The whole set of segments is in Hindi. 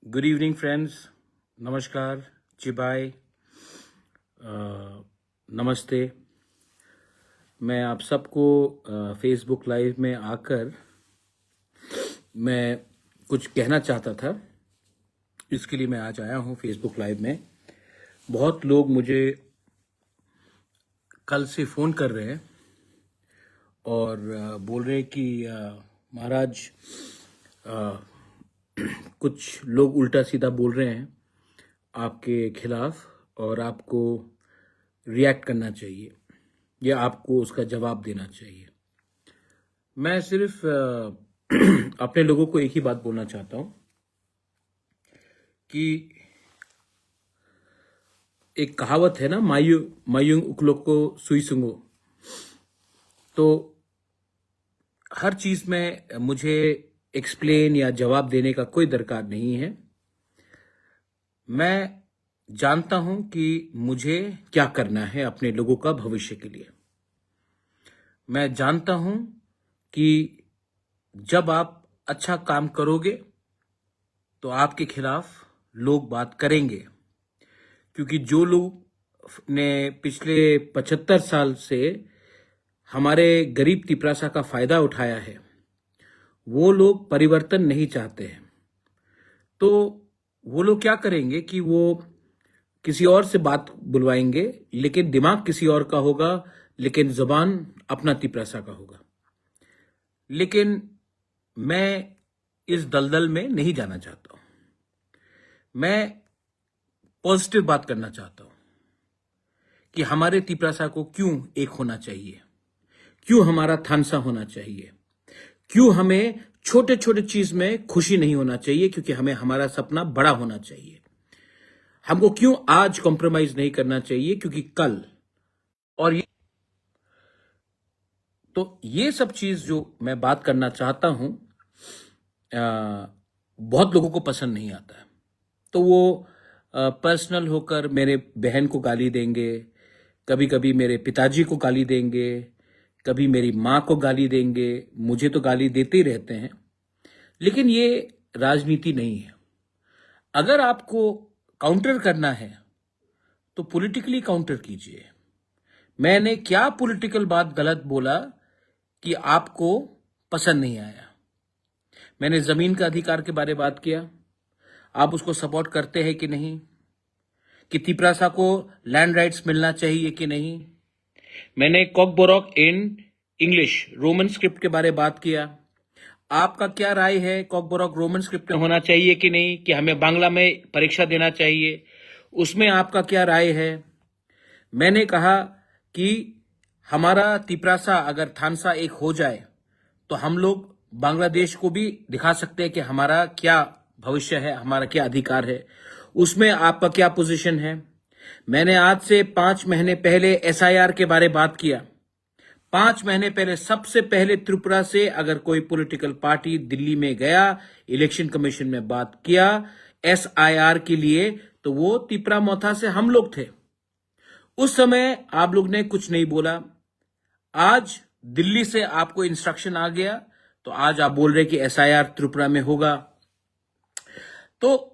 गुड इवनिंग फ्रेंड्स, नमस्कार, चिबाय, नमस्ते। मैं आप सबको फेसबुक लाइव में आकर मैं कुछ कहना चाहता था। इसके लिए मैं आज आया हूँ फेसबुक लाइव में। बहुत लोग मुझे कल से फ़ोन कर रहे हैं और बोल रहे हैं कि महाराज, कुछ लोग उल्टा सीधा बोल रहे हैं आपके खिलाफ और आपको रिएक्ट करना चाहिए या आपको उसका जवाब देना चाहिए। मैं सिर्फ अपने लोगों को एक ही बात बोलना चाहता हूं कि एक कहावत है ना, मायूंग उकलों को सुई सुंगो। तो हर चीज में मुझे एक्सप्लेन या जवाब देने का कोई दरकार नहीं है। मैं जानता हूं कि मुझे क्या करना है अपने लोगों का भविष्य के लिए। मैं जानता हूं कि जब आप अच्छा काम करोगे तो आपके खिलाफ लोग बात करेंगे, क्योंकि जो लोग ने पिछले 75 साल से हमारे गरीब तिपरासा का फायदा उठाया है, वो लोग परिवर्तन नहीं चाहते हैं। तो वो लोग क्या करेंगे कि वो किसी और से बात बुलवाएंगे, लेकिन दिमाग किसी और का होगा, लेकिन जुबान अपना तिपरासा का होगा। लेकिन मैं इस दलदल में नहीं जाना चाहता हूं। मैं पॉजिटिव बात करना चाहता हूं कि हमारे तिपरासा को क्यों एक होना चाहिए, क्यों हमारा थानसा होना चाहिए, क्यों हमें छोटे छोटे चीज में खुशी नहीं होना चाहिए, क्योंकि हमें हमारा सपना बड़ा होना चाहिए। हमको क्यों आज कॉम्प्रोमाइज नहीं करना चाहिए, क्योंकि कल और ये सब चीज जो मैं बात करना चाहता हूं, बहुत लोगों को पसंद नहीं आता है। तो वो पर्सनल होकर मेरे बहन को गाली देंगे, कभी कभी मेरे पिताजी को गाली देंगे, कभी मेरी माँ को गाली देंगे। मुझे तो गाली देते ही रहते हैं, लेकिन ये राजनीति नहीं है। अगर आपको काउंटर करना है तो पॉलिटिकली काउंटर कीजिए। मैंने क्या पॉलिटिकल बात गलत बोला कि आपको पसंद नहीं आया? मैंने जमीन का अधिकार के बारे में बात किया, आप उसको सपोर्ट करते हैं कि नहीं? कि तिपरासा को लैंड राइट्स मिलना चाहिए कि नहीं? मैंने Kokborok in English Roman script के बारे में बात किया। आपका क्या राय है, कॉकबोरॉक रोमन स्क्रिप्ट में होना चाहिए कि नहीं, कि हमें बांग्ला में परीक्षा देना चाहिए? उसमें आपका क्या राय है? मैंने कहा कि हमारा तिपरासा अगर थानसा एक हो जाए तो हम लोग बांग्लादेश को भी दिखा सकते हैं कि हमारा क्या भविष्य है, हमारा क्या अधिकार है। उसमें आपका क्या पोजीशन है? मैंने आज से 5 महीने पहले एसआईआर के बारे में बात किया। 5 महीने पहले सबसे पहले त्रिपुरा से अगर कोई पॉलिटिकल पार्टी दिल्ली में गया, इलेक्शन कमीशन में बात किया एसआईआर के लिए, तो वो तिपरा मोथा से हम लोग थे। उस समय आप लोग ने कुछ नहीं बोला। आज दिल्ली से आपको इंस्ट्रक्शन आ गया तो आज आप बोल रहे कि एसआईआर त्रिपुरा में होगा। तो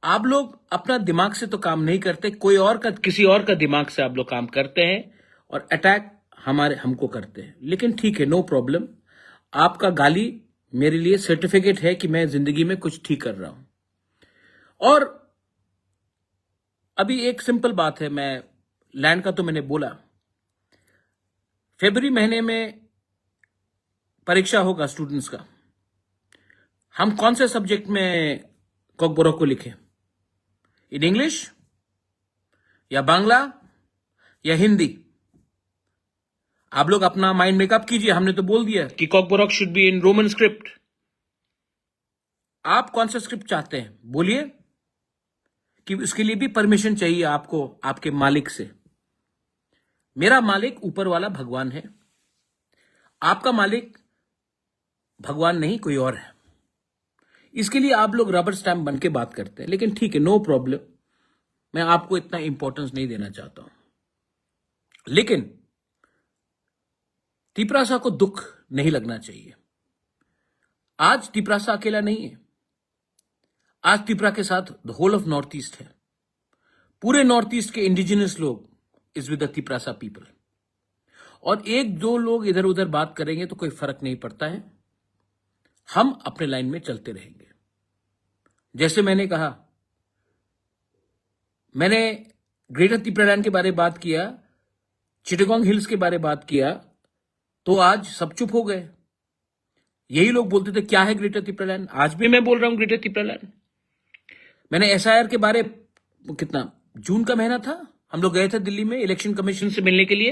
आप लोग अपना दिमाग से तो काम नहीं करते, कोई और का, किसी और का दिमाग से आप लोग काम करते हैं और अटैक हमको करते हैं। लेकिन ठीक है, नो प्रॉब्लम। आपका गाली मेरे लिए सर्टिफिकेट है कि मैं जिंदगी में कुछ ठीक कर रहा हूं। और अभी एक सिंपल बात है, मैं लैंड का तो मैंने बोला, फरवरी महीने में परीक्षा होगा स्टूडेंट्स का। हम कौन से सब्जेक्ट में कॉकबोरॉक को लिखें? इन इंग्लिश या बांग्ला या हिंदी? आप लोग अपना माइंड मेकअप कीजिए। हमने तो बोल दिया कि Kokborok should be in Roman script. आप कौन सा स्क्रिप्ट चाहते हैं बोलिए, कि उसके लिए भी परमिशन चाहिए आपको आपके मालिक से। मेरा मालिक ऊपर वाला भगवान है, आपका मालिक भगवान नहीं, कोई और है। इसके लिए आप लोग रबर स्टैम्प बन के बात करते हैं, लेकिन ठीक है, नो प्रॉब्लम। मैं आपको इतना इंपॉर्टेंस नहीं देना चाहता हूं। लेकिन तिपरासा को दुख नहीं लगना चाहिए। आज तिपरासा अकेला नहीं है। आज त्रिपुरा के साथ the whole of north east है। पूरे नॉर्थ ईस्ट के इंडिजिनस लोग is with the Tiprasa people. और एक दो लोग इधर उधर बात करेंगे तो कोई फर्क नहीं पड़ता है, हम अपने लाइन में चलते रहेंगे। जैसे मैंने कहा, मैंने ग्रेटर त्रिपुरालैंड के बारे में बात किया, चिटागोंग हिल्स के बारे में बात किया, तो आज सब चुप हो गए। यही लोग बोलते थे क्या है ग्रेटर त्रिपुरालैंड, आज भी मैं बोल रहा हूं ग्रेटर त्रिपुरालैंड। मैंने एसआईआर के बारे, कितना जून का महीना था, हम लोग गए थे दिल्ली में इलेक्शन कमीशन से मिलने के लिए,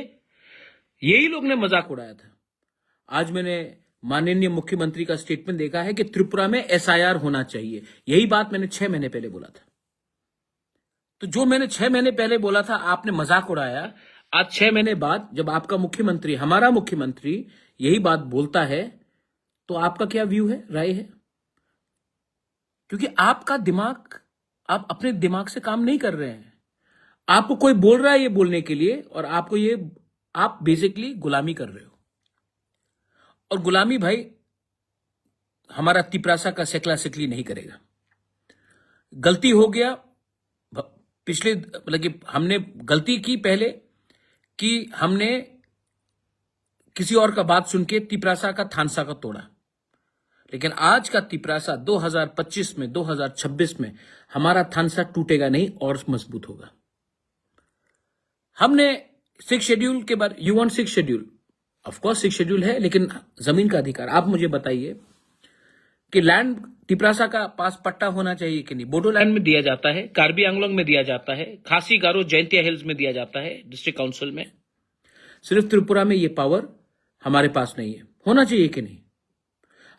यही लोग ने मजाक उड़ाया था। आज मैंने माननीय मुख्यमंत्री का स्टेटमेंट देखा है कि त्रिपुरा में एसआईआर होना चाहिए। यही बात मैंने 6 महीने पहले बोला था। तो जो मैंने 6 महीने पहले बोला था आपने मजाक उड़ाया। आज 6 महीने बाद जब आपका मुख्यमंत्री, हमारा मुख्यमंत्री यही बात बोलता है, तो आपका क्या व्यू है, राय है? क्योंकि आपका दिमाग, आप अपने दिमाग से काम नहीं कर रहे हैं। आपको कोई बोल रहा है ये बोलने के लिए, और आपको ये, आप बेसिकली गुलामी कर रहे हो। और गुलामी भाई हमारा तिपरासा का सेकला सिकली नहीं करेगा। गलती हो गया पिछले, मतलब कि हमने गलती की पहले कि हमने किसी और का बात सुन के तिपरासा का थानसा का तोड़ा। लेकिन आज का तिपरासा 2025 में, 2026 में हमारा थानसा टूटेगा नहीं और मजबूत होगा। हमने 6 शेड्यूल के बारे, you want 6 schedule, of course 6 schedule है, लेकिन जमीन का अधिकार आप मुझे बताइए कि लैंड तिपरासा का पास पट्टा होना चाहिए कि नहीं। बोडोलैंड में दिया जाता है, कार्बी आंगलोंग में दिया जाता है, खासी गारो जैंतिया हिल्स में दिया जाता है डिस्ट्रिक्ट काउंसिल में। सिर्फ त्रिपुरा में ये पावर हमारे पास नहीं है। होना चाहिए कि नहीं?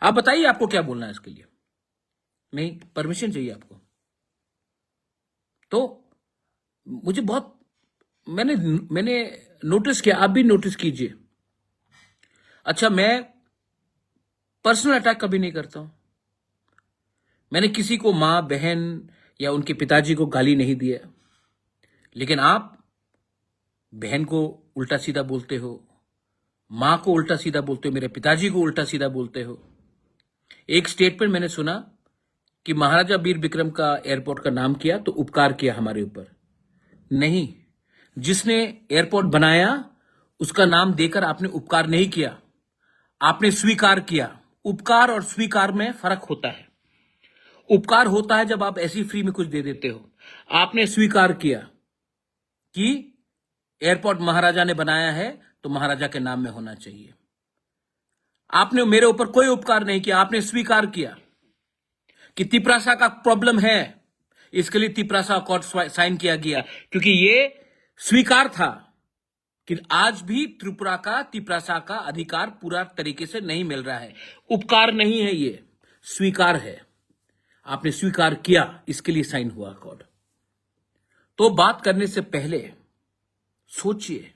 आप बताइए आपको क्या बोलना है इसके लिए। नहीं, परमिशन चाहिए आपको। तो मुझे बहुत, मैंने नोटिस किया, आप भी नोटिस कीजिए। अच्छा, मैं पर्सनल अटैक कभी नहीं करता हूं। मैंने किसी को मां, बहन या उनके पिताजी को गाली नहीं दिया। लेकिन आप बहन को उल्टा सीधा बोलते हो, मां को उल्टा सीधा बोलते हो, मेरे पिताजी को उल्टा सीधा बोलते हो। एक स्टेटमेंट मैंने सुना कि महाराजा वीर विक्रम का एयरपोर्ट का नाम किया तो उपकार किया हमारे ऊपर। नहीं, जिसने एयरपोर्ट बनाया उसका नाम देकर आपने उपकार नहीं किया, आपने स्वीकार किया। उपकार और स्वीकार में फर्क होता है। उपकार होता है जब आप ऐसी फ्री में कुछ दे देते हो। आपने स्वीकार किया कि एयरपोर्ट महाराजा ने बनाया है तो महाराजा के नाम में होना चाहिए। आपने मेरे ऊपर कोई उपकार नहीं किया, आपने स्वीकार किया कि तिपरासा का प्रॉब्लम है, इसके लिए तिपरासा अकॉर्ड साइन किया गया। क्योंकि ये स्वीकार था कि आज भी त्रिपुरा का, तिपरासा का अधिकार पूरा तरीके से नहीं मिल रहा है। उपकार नहीं है, ये स्वीकार है। आपने स्वीकार किया, इसके लिए साइन हुआ अकॉर्ड। तो बात करने से पहले सोचिए,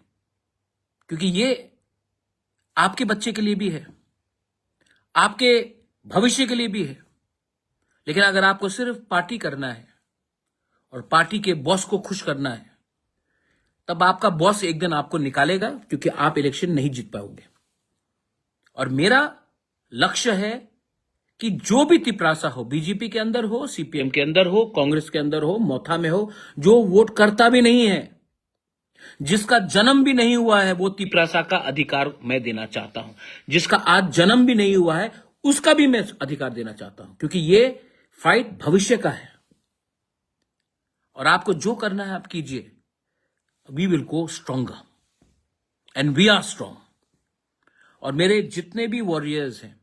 क्योंकि ये आपके बच्चे के लिए भी है, आपके भविष्य के लिए भी है। लेकिन अगर आपको सिर्फ पार्टी करना है और पार्टी के बॉस को खुश करना है, तब आपका बॉस एक दिन आपको निकालेगा, क्योंकि आप इलेक्शन नहीं जीत पाओगे। और मेरा लक्ष्य है कि जो भी तिपरासा हो, बीजेपी के अंदर हो, सीपीएम के अंदर हो, कांग्रेस के अंदर हो, मोथा में हो, जो वोट करता भी नहीं है, जिसका जन्म भी नहीं हुआ है, वो तिपरासा का अधिकार मैं देना चाहता हूं। जिसका आज जन्म भी नहीं हुआ है, उसका भी मैं अधिकार देना चाहता हूं, क्योंकि ये फाइट भविष्य का है। और आपको जो करना है आप कीजिए। We will go stronger and we are strong. और मेरे जितने भी वॉरियर्स हैं,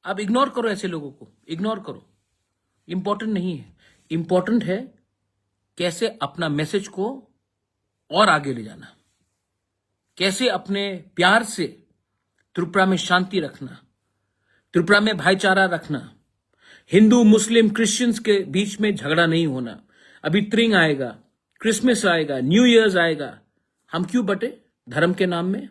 आप इग्नोर करो, ऐसे लोगों को इग्नोर करो, इंपॉर्टेंट नहीं है। इंपॉर्टेंट है कैसे अपना मैसेज को और आगे ले जाना, कैसे अपने प्यार से त्रिपुरा में शांति रखना, त्रिपुरा में भाईचारा रखना, हिंदू मुस्लिम क्रिश्चियंस के बीच में झगड़ा नहीं होना। अभी त्रिंग आएगा, क्रिसमस आएगा, न्यू ईयर्स आएगा, हम क्यों बटे धर्म के नाम में?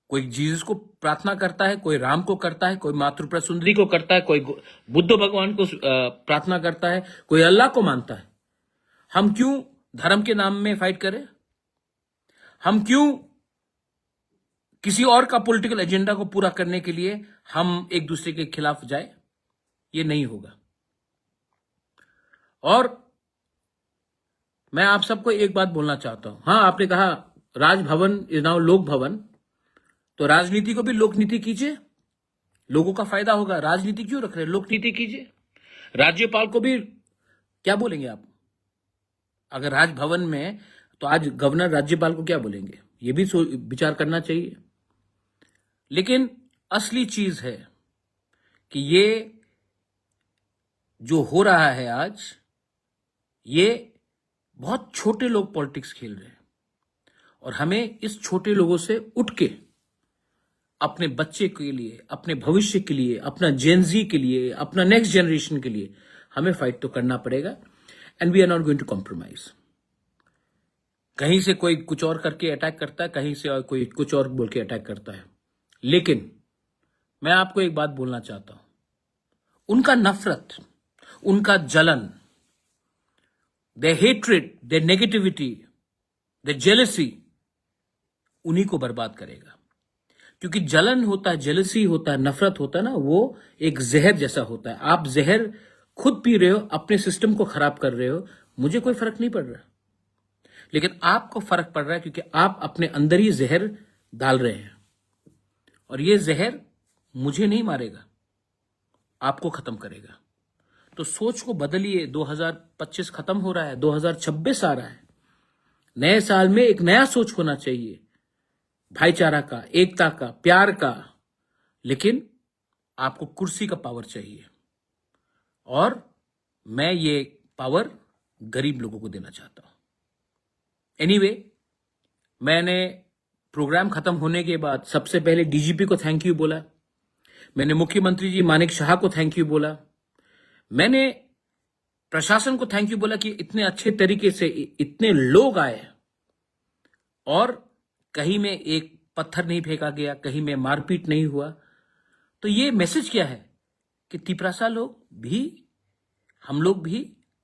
कोई जीसस को प्रार्थना करता है, कोई राम को करता है, कोई मां त्रिपुरा सुंदरी को करता है, कोई बुद्ध भगवान को प्रार्थना करता है, कोई अल्लाह को मानता है। हम क्यों धर्म के नाम में फाइट करें? हम क्यों किसी और का पॉलिटिकल एजेंडा को पूरा करने के लिए हम एक दूसरे के खिलाफ जाए? ये नहीं होगा। और मैं आप सबको एक बात बोलना चाहता हूं। हाँ, आपने कहा राजभवन इज नाउ लोक भवन, तो राजनीति को भी लोकनीति कीजिए, लोगों का फायदा होगा। राजनीति क्यों रख रहे हैं, लोकनीति कीजिए। राज्यपाल को भी क्या बोलेंगे आप अगर राजभवन में, तो आज गवर्नर राज्यपाल को क्या बोलेंगे, ये भी विचार करना चाहिए। लेकिन असली चीज है कि ये जो हो रहा है आज, ये बहुत छोटे लोग पॉलिटिक्स खेल रहे हैं, और हमें इस छोटे लोगों से उठ के अपने बच्चे के लिए, अपने भविष्य के लिए, अपना जेनजी के लिए, अपना नेक्स्ट जनरेशन के लिए हमें फाइट तो करना पड़ेगा। And we are not going to compromise. कहीं से कोई कुछ और करके अटैक करता है, कहीं से कोई कुछ और बोल के अटैक करता है, लेकिन मैं आपको एक बात बोलना चाहता हूं, उनका नफरत, उनका जलन, their hatred, their negativity, their jealousy उन्हीं को बर्बाद करेगा। क्योंकि जलन होता है, जेलसी होता है, नफरत होता है ना, वो एक जहर जैसा होता है। आप जहर खुद पी रहे हो, अपने सिस्टम को खराब कर रहे हो, मुझे कोई फर्क नहीं पड़ रहा, लेकिन आपको फर्क पड़ रहा है क्योंकि आप अपने अंदर ही जहर डाल रहे हैं, और ये जहर मुझे नहीं मारेगा, आपको खत्म करेगा। तो सोच को बदलिए। 2025 खत्म हो रहा है, 2026 आ रहा है। नए साल में एक नया सोच होना चाहिए, भाईचारा का, एकता का, प्यार का। लेकिन आपको कुर्सी का पावर चाहिए, और मैं ये पावर गरीब लोगों को देना चाहता हूं। एनीवे, मैंने प्रोग्राम खत्म होने के बाद सबसे पहले डीजीपी को थैंक यू बोला, मैंने मुख्यमंत्री जी मानिक शाह को थैंक यू बोला, मैंने प्रशासन को थैंक यू बोला कि इतने अच्छे तरीके से इतने लोग आए, और कहीं में एक पत्थर नहीं फेंका गया, कहीं में मारपीट नहीं हुआ। तो ये मैसेज क्या है कि तिपरासा लोग भी, हम लोग भी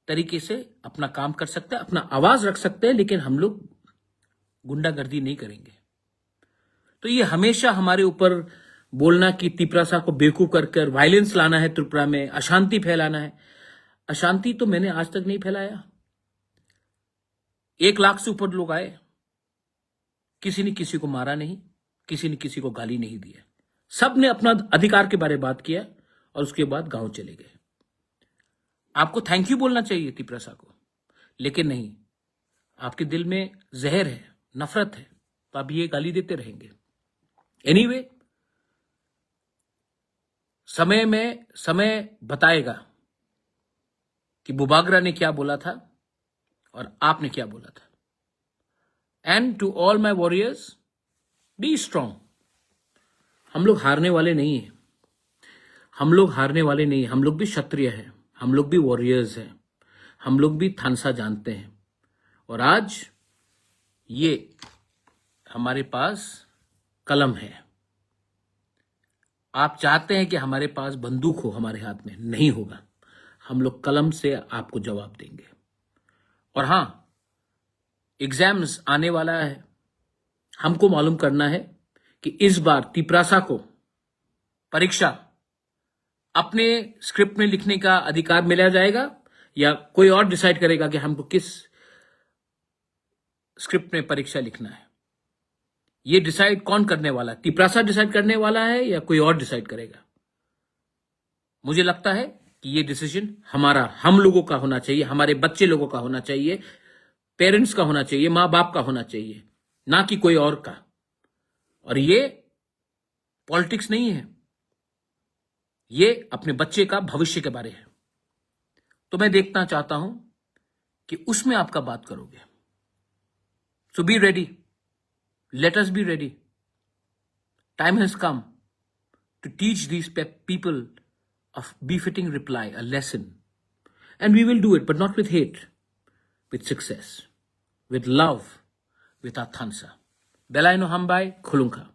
तरीके से अपना काम कर सकते हैं, अपना आवाज रख सकते हैं, लेकिन हम लोग गुंडागर्दी नहीं करेंगे। तो ये हमेशा हमारे ऊपर बोलना कि तिपरासा को बेवकूफ कर वायलेंस लाना है, त्रिपुरा में अशांति फैलाना है। अशांति तो मैंने आज तक नहीं फैलाया। 1 लाख से ऊपर लोग आए, किसी ने किसी को मारा नहीं, किसी ने किसी को गाली नहीं दिया, सब ने अपना अधिकार के बारे में बात किया, और उसके बाद गांव चले गए। आपको थैंक यू बोलना चाहिए तिपरासा को, लेकिन नहीं, आपके दिल में जहर है, नफरत है, तो आप ये गाली देते रहेंगे। एनीवे, समय बताएगा कि बुबागरा ने क्या बोला था और आपने क्या बोला था। And to all my warriors, be strong. हम लोग हारने वाले नहीं हैं, हम लोग हारने वाले नहीं हैं। हम लोग भी क्षत्रिय हैं, हम लोग भी वॉरियर्स हैं, हम लोग भी थानसा जानते हैं। और आज ये हमारे पास कलम है। आप चाहते हैं कि हमारे पास बंदूक हो, हमारे हाथ में नहीं होगा। हम लोग कलम से आपको जवाब देंगे। और हां, एग्जाम्स आने वाला है, हमको मालूम करना है कि इस बार तिपरासा को परीक्षा अपने स्क्रिप्ट में लिखने का अधिकार मिला जाएगा, या कोई और डिसाइड करेगा कि हमको किस स्क्रिप्ट में परीक्षा लिखना है। ये डिसाइड कौन करने वाला है? तिपरासा डिसाइड करने वाला है या कोई और डिसाइड करेगा? मुझे लगता है कि ये डिसीजन हमारा, हम लोगों का होना चाहिए, हमारे बच्चे लोगों का होना चाहिए, पेरेंट्स का होना चाहिए, मां बाप का होना चाहिए, ना कि कोई और का। और ये पॉलिटिक्स नहीं है, ये अपने बच्चे का भविष्य के बारे है। तो मैं देखना चाहता हूं कि उसमें आपका बात करोगे। So be ready, let us be ready. Time has come to teach these people of befitting reply, a lesson. And we will do it, but not with hate, with success, with love, with our thansa. Belai no hambai, khulunka.